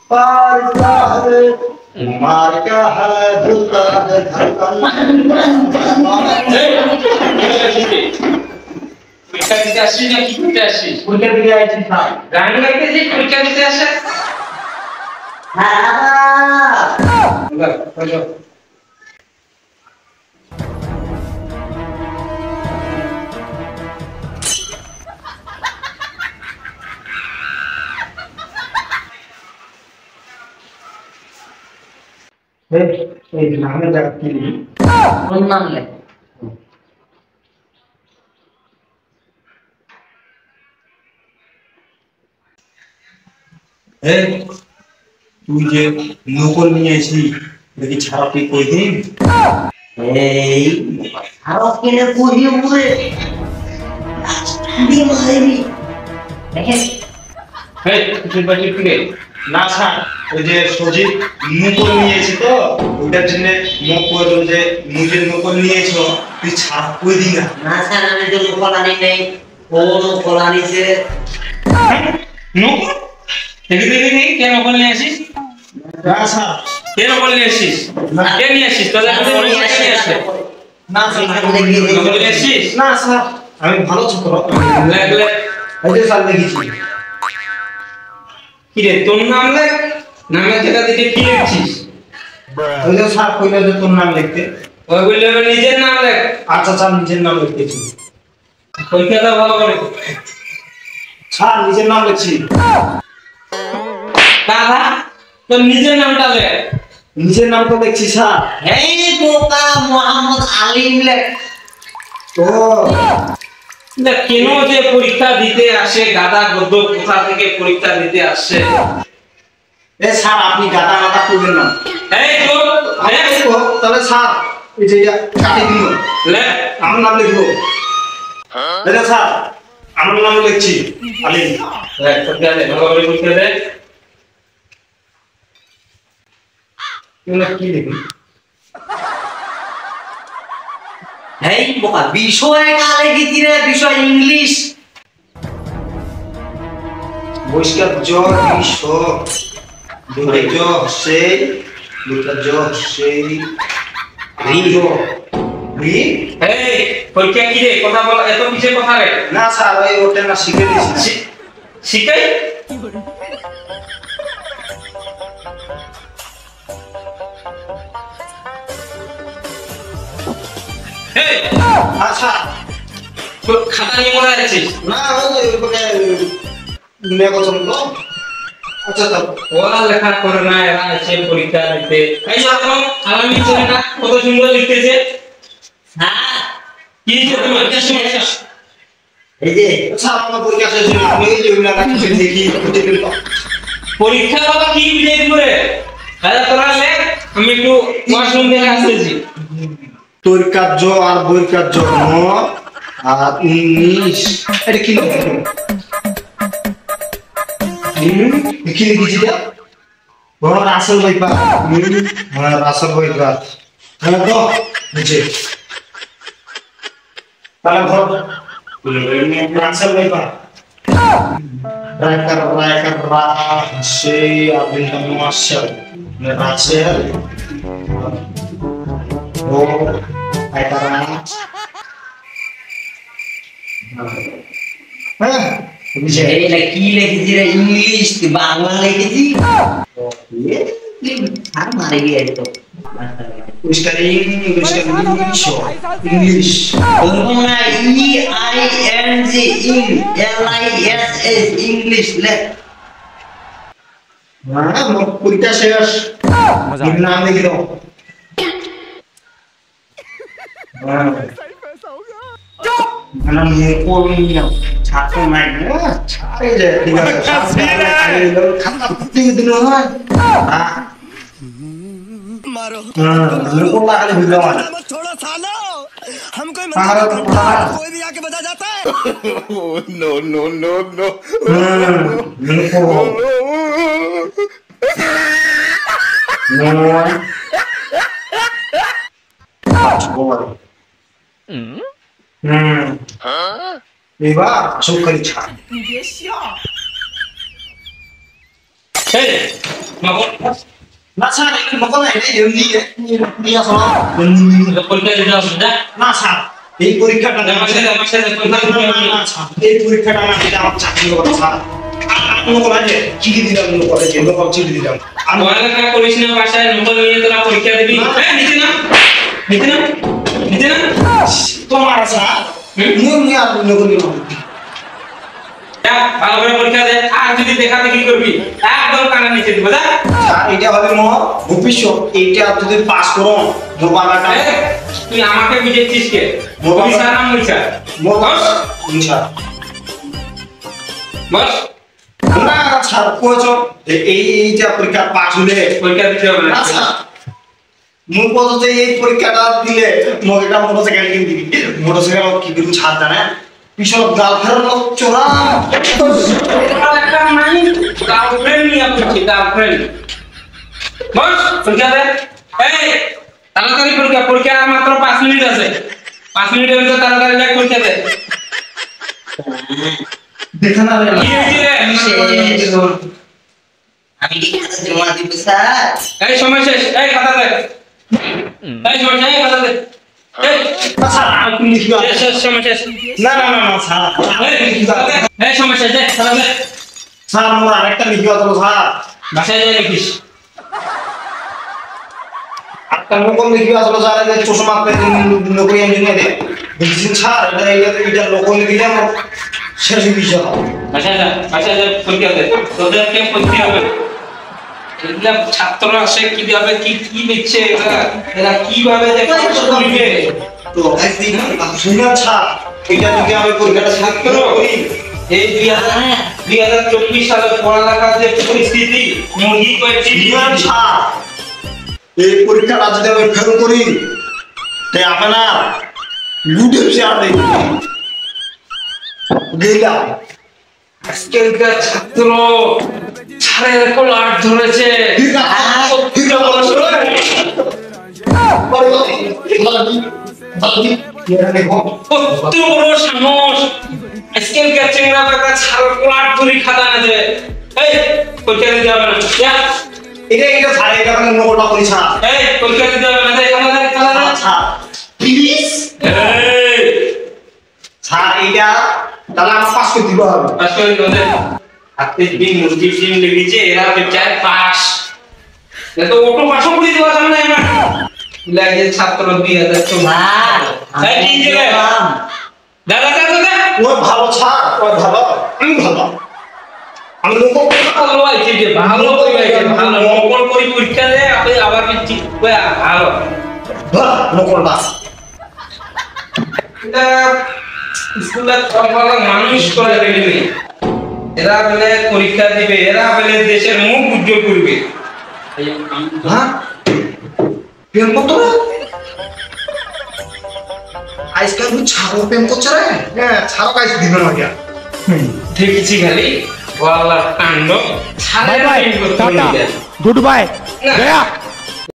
पार क्या है मार क्या है धुलता है धड़कन পরীক্ষা দিতে আসছিস না কি করতে আসছিস? পরীক্ষা দিতে আইছি স্যার গান গাইতেছিস পরীক্ষা দিতে আসছিস? হ্যাঁ এই নামে যাচ্ছি কোন নাম লেখ? তুই যে নকল নিয়েছি দেখি ছাড়া তুই কই দিন এই আরো কিনে কইও পুরে দিয়ে মাইরি দেখেন এই তুই বাড়ি ফিরে না স্যার ওই যে সজীব নকল নিয়েছি তো ওটার জন্য মুখ বলল যে নিজের নকল নিয়েছো তুই ছাড়া কই দিন না না স্যার আমি তো কলানি নেই ও কলানিছে নকল দেখি দেখি দেখি কেন নকল নিয়ে আসিস? না স্যার কেন নকল নিয়ে আসিস? কে নিয়ে আসিস? তোদের কাছে নকল নিয়ে আসিস? না স্যার নকল নিয়ে আসিস? না স্যার আমি ভালো ছাত্র লাগলে ওই যে স্যার দেখেছি কি রে তোর নাম লেখ নামের জায়গা থেকে কি লিখছিস? ওই যে স্যার কইলো যে তোর নাম লিখতে ওই বললে নিজের নাম লেখ। আচ্ছা স্যার নিজের নাম লিখতেছি পরীক্ষাটা ভালো করে স্যার নিজের নাম লিখছি দাদা তোর নিজের নামটা লেখ। নিজের নাম তো লিখছি স্যার এই বোকা মোহাম্মদ আলিম লেখ ও না কেন যে পরীক্ষা দিতে আসে গাদা গদ্য কোথা থেকে পরীক্ষা দিতে আসে? এ স্যার আপনি গাদা মাথা করবেন না এই তো তাহলে স্যার এই যে এটা কাটি দিন লেখ আমার নাম লিখবো এটা স্যার আমার নাম লিখছি আলিম লেখ পরীক্ষা দে ভালো করে পরীক্ষা দে। কি লিখবি এই বোকা বিষয় কালে কি রে বিষয় ইংলিশ বৈষ্কার জ বিশ্ব দুটো জ সেই দুটো জ সেই রি এই পরীক্ষা কি রে কথা বল এত কিসের কথা রে? না স্যার ওই ওটা না শিখে দিয়েছি শিখাই এই আচ্ছা তোর খাতা নিয়ে মনে আছিস? না ওই ওকে নিয়ে কথা বলবো আচ্ছা তো ওরা লেখা করে না এরা এসে পরীক্ষা দিতে এই যে এখন আলামিন ছেলেটা কত সুন্দর লিখতেছে। হ্যাঁ কি যে তোমার কি সমস্যা? এই যে আচ্ছা আমার পরীক্ষা শেষ হলো আমি ওই যে ওগুলা রাখছি দেখি খুঁজে পেল পরীক্ষা বাবা কি বুঝাই করে আরে তোরা লেখ আমি একটু ওয়াশরুম থেকে আসতেছি। তোর কার্য আর বইয়ের কার্য আর 19 এটা কি লিখবি কি লিখেছি এটা বড় রাসেল ভাইপা হ্যাঁ রাসেল ভাইপা হ্যাঁ তো নিচে তাহলে ধর রাসেল ভাইপা রাইকার রা সেই আপনি মার্শাল রাসেল ও আইতারা হ্যাঁ এটা কি লিখেছি রে ইংলিশ বাংলা লিখেছি আর মারে গিয়ে তো ইংলিশ না ই আই এন জি ইং L I S S English লেখ হ্যাঁ মোট পরীক্ষা শেষ নাম লিখে দাও মানে মোকল ছাত্র নাই এই যে ঠিক আছে খাতা দিয়ে দিল হয় मारो মোকল লাগালে ভিডিও হয় थोड़ा सालो हम कोई पागल तो पागल। कोई भी आके बता जाता है no, no, no, no. এবার আসল করে ছাড় এই নকল না স্যার এটা নকল না এটা এমনি নিয়ে আসো পরীক্ষা দিতে হবে যা না স্যার এই পরীক্ষাটা না আমার সাথে না স্যার এই পরীক্ষাটা না এটা আমার চাকরি কথা স্যার নকল আছে চিঠি দিলাম নকলে যে নকল চিঠি দিলাম আমি পড়ালেখা করিস না বাসায় নকল নিয়ে তোরা পরীক্ষা দিবি হ্যাঁ নিচে না তোমার স্যার মুই আর নকল নিলাম যা ভালো করে পরীক্ষা দে আর যদি দেখা দেখি করবি একদম কানে নিচে দিব যা স্যার এটা হবে মোর ভবিষ্যৎ এইটা যদি পাস করো মোর বাবাটা তুই আমাকে বুঝেছিস কে মোর বাবা- মুইসা নাম মুইসা মোর বস স্যার বস না স্যার কোচো এইটা পরীক্ষা পাস হলে পরীক্ষা দিতে হবে না আচ্ছা মুই বলতো যে এই পরীক্ষাটা দিলে মোর একটা মোটরসাইকেল কিনে দিবি মোটরসাইকেল কি করবো ছাড় জানে পিছন গার্লফ্রেন্ড চোরা এটা একটা নাই গার্লফ্রেন্ড নিয়ে পড়ছি গার্লফ্রেন্ড বস পরীক্ষা দে এই তাড়াতাড়ি পরীক্ষা আর মাত্র 5 মিনিট আছে 5 মিনিটের ভিতর তাড়াতাড়ি যাক পরীক্ষা দে দেখা না রে কি হইছে রে আমি কি কাছে জমা দিব স্যার? এই সময় শেষ এই খাতা দে এই সময় শেষ খাতা দে এই স্যার আপনি লিখি শেষ সময় শেষ না না না না স্যার এই সময় শেষ দে খাতা দে স্যার মোর আরেকটা লিখি আছে স্যার বাসায় যাই লিখিস একটা নকল লিখি আছে স্যার এই চশমা আপনি নকল ইঞ্জিনিয়ার দে বুঝছেন স্যার এটা নকল লিখি না শেষ বিষয় বাসায় যা পরীক্ষা দে তোদের কে পরীক্ষা হবে এগুলা ছাত্র আসে কিভাবে কি কি লিখছে এরা কিভাবে দেখে লিখে তো একদিন শুনে স্যার এটা লিখে আমি পরীক্ষাটা ছাত্র করি এই 2024 সালে পড়ালেখার যে পরিস্থিতি মুরগি কয়েকটি বিমান স্যার এই পরীক্ষাটা যদি আমি ফেল করি তাই আপনার লুটে শেয়ার দেব গেলাম আজকালকার ছাত্র ছাড়ের কোলার ধরেছে ঠিক আছে কত বড় সাহস আজকালকার চেংড়া বেটা ছাড়ের কোলার ধরে খাতা না দেবে এই পরীক্ষা দিতে হবে না যা এটা ছাড়ে এটা মানে নকলটা করি স্যার এই পরীক্ষা দিতে হবে না যাই খাতা দে আচ্ছা প্লিজ এই স্যার এটা তাহলে আমার পাস করে দিতে হবে পাস করে দে হাতে দিন মুরগি ডিম লেগেছে এরা বেচার পাস এত অটো পাসও করে দেওয়া যাবে না এবার লাগে ছাত্র 2024 স্যার এই কি যে দাদা ও ভালো স্যার ও ভালো আমি ভালো আমি লোক ভালো আছে যে ভালো কইছে ভালো নকল করি পরীক্ষা দে আপনি আবার কি ভালো নকল বাস এটা স্কুলে ভালো মানুষ করে দিবি এরা বলে পরীক্ষা দিবে এরা বলে দেশের মুখ উজ্জ্বল করবে হ্যাঁ প্রেম করতো না আজকাল ছাড়ো প্রেম করছে রে হ্যাঁ ছাড়ো গাইস দিবেন না দেখেছি খালি ওয়াল্লাহ কাণ্ড bye bye tata good bye गया